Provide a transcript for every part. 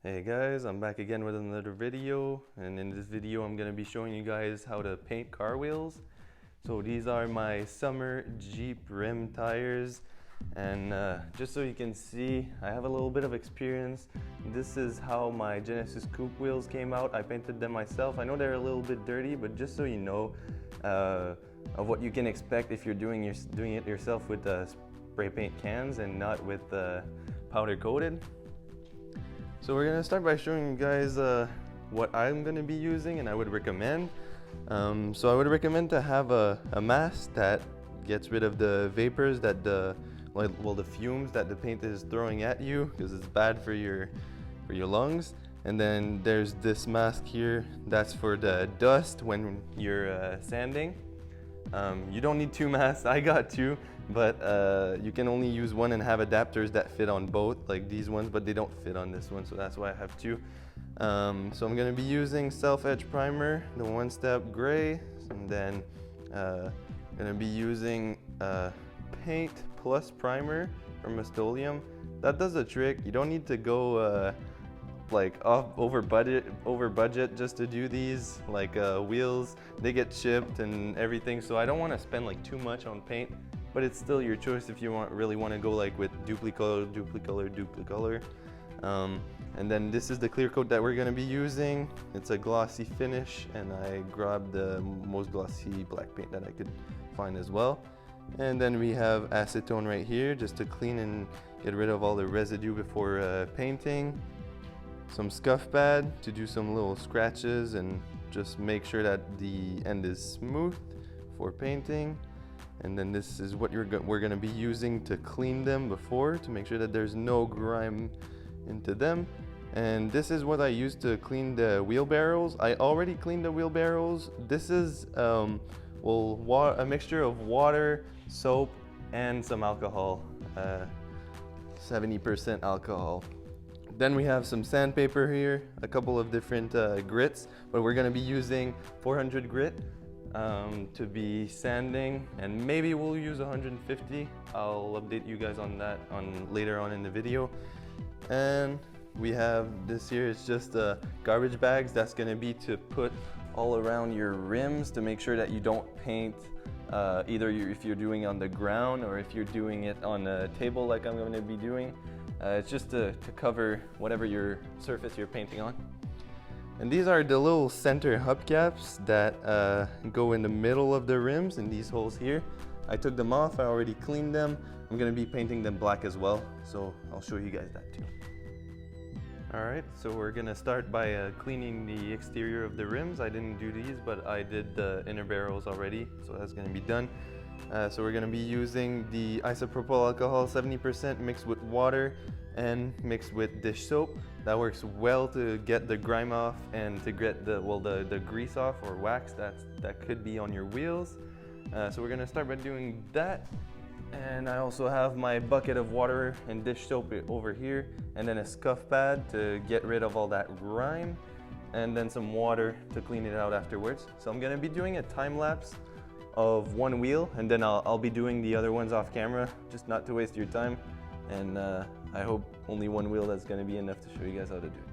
Hey guys, I'm back again with another video, and in this video I'm going to be showing you guys how to paint car wheels. So these are my summer Jeep rim tires, and just so you can see, I have a little bit of experience. This is how my Genesis Coupe wheels came out. I painted them myself. I know they're a little bit dirty, but just so you know of what you can expect if you're doing it yourself with spray paint cans and not with powder coated. So we're gonna start by showing you guys what I'm gonna be using and I would recommend. So I would recommend to have a mask that gets rid of the vapors that the fumes that the paint is throwing at you, because it's bad for your lungs. And then there's this mask here that's for the dust when you're sanding. You don't need two masks. I got two, but you can only use one and have adapters that fit on both, like these ones, but they don't fit on this one, so that's why I have two. So I'm going to be using self-etch primer, the one-step gray, and then going to be using paint plus primer from Rust-Oleum. That does the trick. You don't need to go like over budget just to do these, like wheels. They get chipped and everything, so I don't want to spend like too much on paint, but it's still your choice if you really want to go like with duplicolor. And then this is the clear coat that we're going to be using. It's a glossy finish, and I grabbed the most glossy black paint that I could find as well. And then we have acetone right here just to clean and get rid of all the residue before painting. Some scuff pad to do some little scratches and just make sure that the end is smooth for painting. And then this is what we're going to be using to clean them before, to make sure that there's no grime into them. And this is what I used to clean the wheelbarrows. I already cleaned the wheelbarrows. This is a mixture of water, soap, and some alcohol, 70% alcohol. Then we have some sandpaper here, a couple of different grits, but we're going to be using 400 grit to be sanding, and maybe we'll use 150. I'll update you guys on that later on in the video. And we have this here, it's just garbage bags. That's going to be to put all around your rims to make sure that you don't paint either if you're doing it on the ground or if you're doing it on a table like I'm going to be doing. It's just to cover whatever your surface you're painting on. And these are the little center hubcaps that go in the middle of the rims in these holes here. I took them off, I already cleaned them. I'm going to be painting them black as well, so I'll show you guys that too. Alright, so we're going to start by cleaning the exterior of the rims. I didn't do these, but I did the inner barrels already, so that's going to be done. So we're going to be using the isopropyl alcohol 70% mixed with water and mixed with dish soap. That works well to get the grime off and to get the grease off or wax that could be on your wheels. So we're going to start by doing that. And I also have my bucket of water and dish soap over here, and then a scuff pad to get rid of all that grime, and then some water to clean it out afterwards. So I'm going to be doing a time lapse of one wheel, and then I'll be doing the other ones off camera, just not to waste your time. And I hope only one wheel that's going to be enough to show you guys how to do it.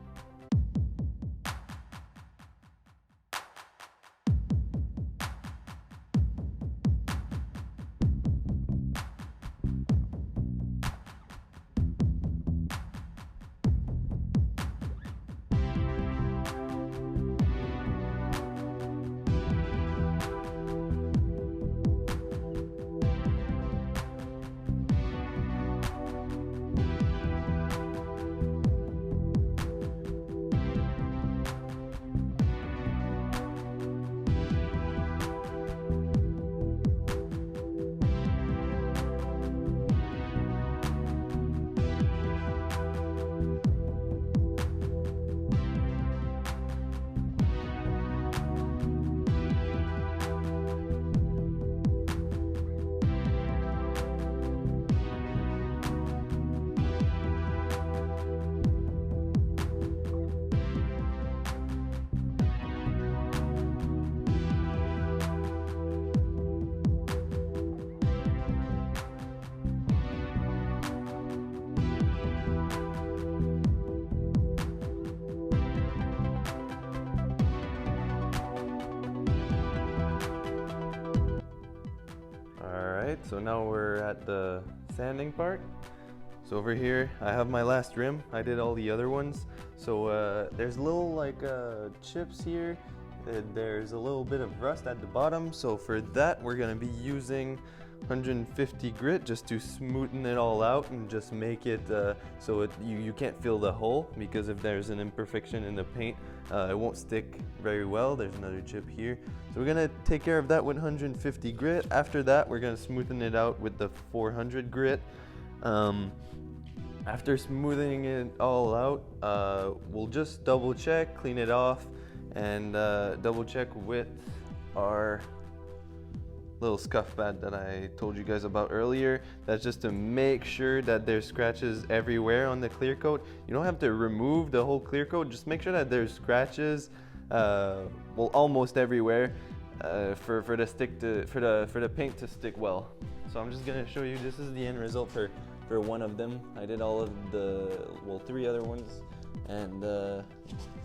so now we're at the sanding part. So over here, I have my last rim. I did all the other ones. So there's little chips here. There's a little bit of rust at the bottom. So for that, we're gonna be using 150 grit just to smoothen it all out and just make it so you can't feel the hole, because if there's an imperfection in the paint, it won't stick very well. There's another chip here. So we're gonna take care of that with 150 grit. After that, we're gonna smoothen it out with the 400 grit. After smoothing it all out, we'll just double check, clean it off, and double check with our little scuff pad that I told you guys about earlier. That's just to make sure that there's scratches everywhere on the clear coat. You don't have to remove the whole clear coat, just make sure that there's scratches, well, almost everywhere, for the paint to stick well. So I'm just gonna show you, this is the end result for one of them. I did all of the, well, 3 other ones, and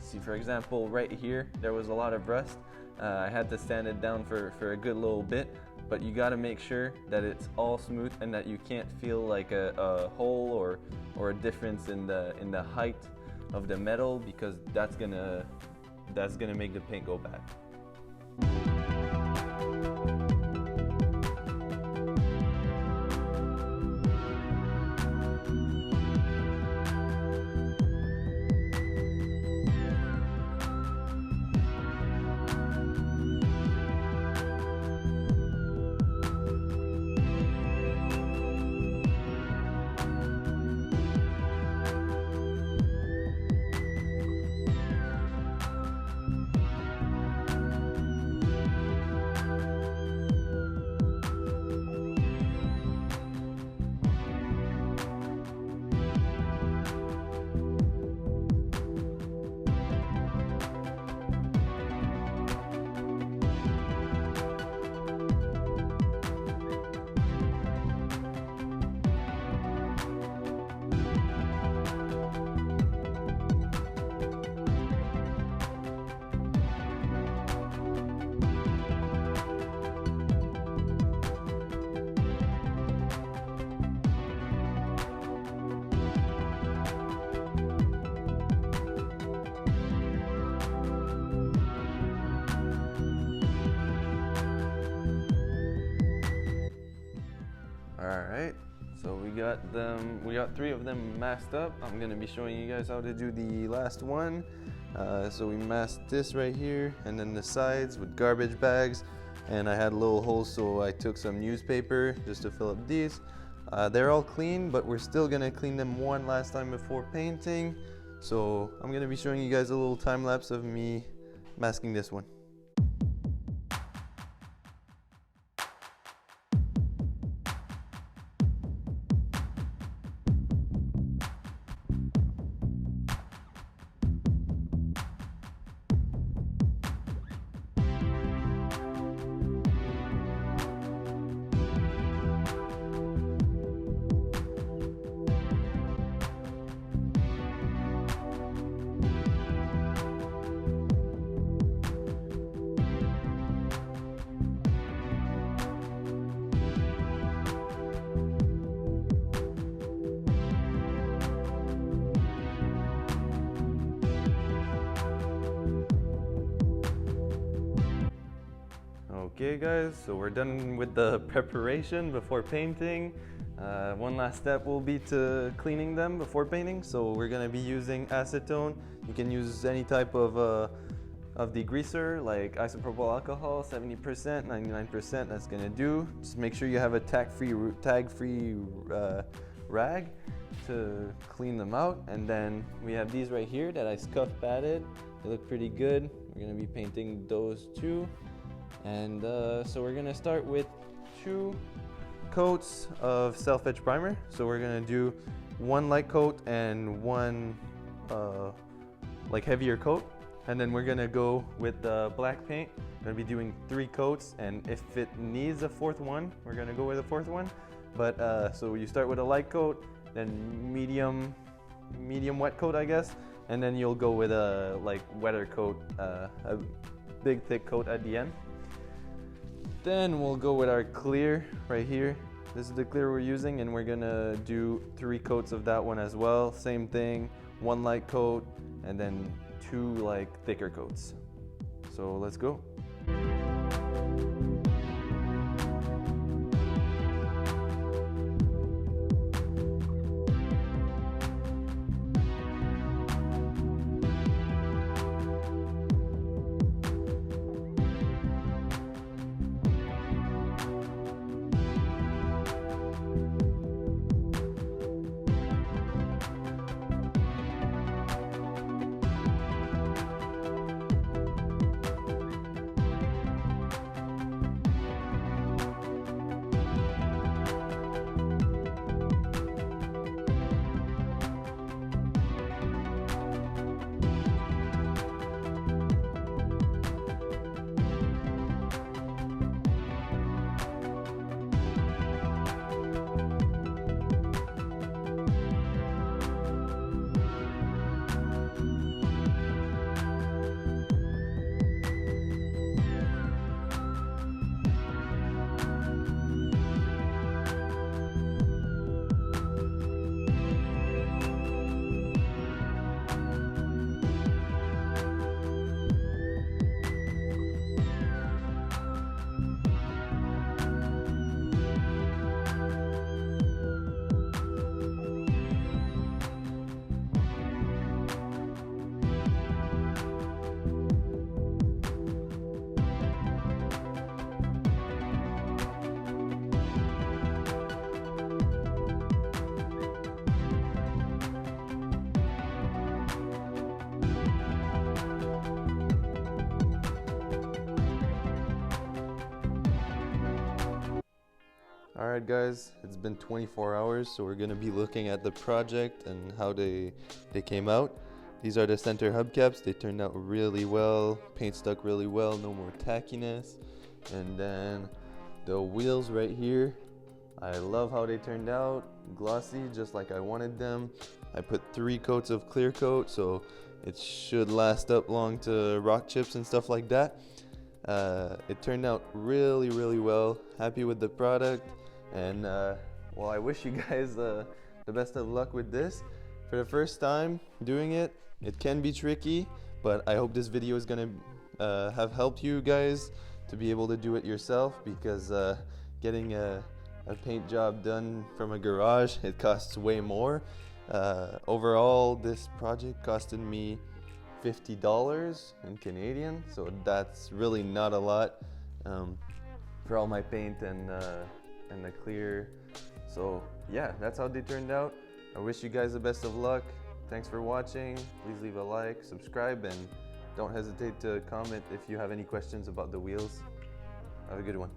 see, for example, right here there was a lot of rust. I had to sand it down for a good little bit, but you got to make sure that it's all smooth and that you can't feel like a hole or a difference in the height of the metal, because that's gonna make the paint go bad. Alright, so we got 3 of them masked up. I'm gonna be showing you guys how to do the last one. So we masked this right here, and then the sides with garbage bags, and I had little holes, so I took some newspaper just to fill up these. They're all clean, but we're still gonna clean them one last time before painting. So I'm gonna be showing you guys a little time lapse of me masking this one. Okay guys, so we're done with the preparation before painting. One last step will be to cleaning them before painting. So we're gonna be using acetone. You can use any type of degreaser like isopropyl alcohol, 70%, 99%, that's gonna do. Just make sure you have a tag-free rag to clean them out. And then we have these right here that I scuff padded. They look pretty good. We're gonna be painting those 2. And so we're gonna start with 2 coats of self-etch primer. So we're gonna do 1 light coat and 1 like heavier coat. And then we're gonna go with the black paint. We're gonna be doing 3 coats, and if it needs a 4th one, we're gonna go with a 4th one. But so you start with a light coat, then medium wet coat, I guess, and then you'll go with a wetter coat, a big thick coat at the end. Then we'll go with our clear right here, This is the clear we're using, and we're gonna do 3 coats of that one as well. Same thing, 1 light coat and then 2 like thicker coats. So let's go. Alright guys, it's been 24 hours, so we're going to be looking at the project and how they came out. These are the center hubcaps. They turned out really well, paint stuck really well, no more tackiness. And then the wheels right here, I love how they turned out, glossy just like I wanted them. I put 3 coats of clear coat, so it should last up long to rock chips and stuff like that. It turned out really well. Happy with the product, and well, I wish you guys the best of luck with this. For the first time doing it, it can be tricky, but I hope this video is gonna have helped you guys to be able to do it yourself, because getting a paint job done from a garage, it costs way more. Overall, this project costed me $50 in Canadian, so that's really not a lot for all my paint and the clear. So yeah, that's how they turned out. I wish you guys the best of luck. Thanks for watching. Please leave a like, subscribe, and don't hesitate to comment if you have any questions about the wheels. Have a good one.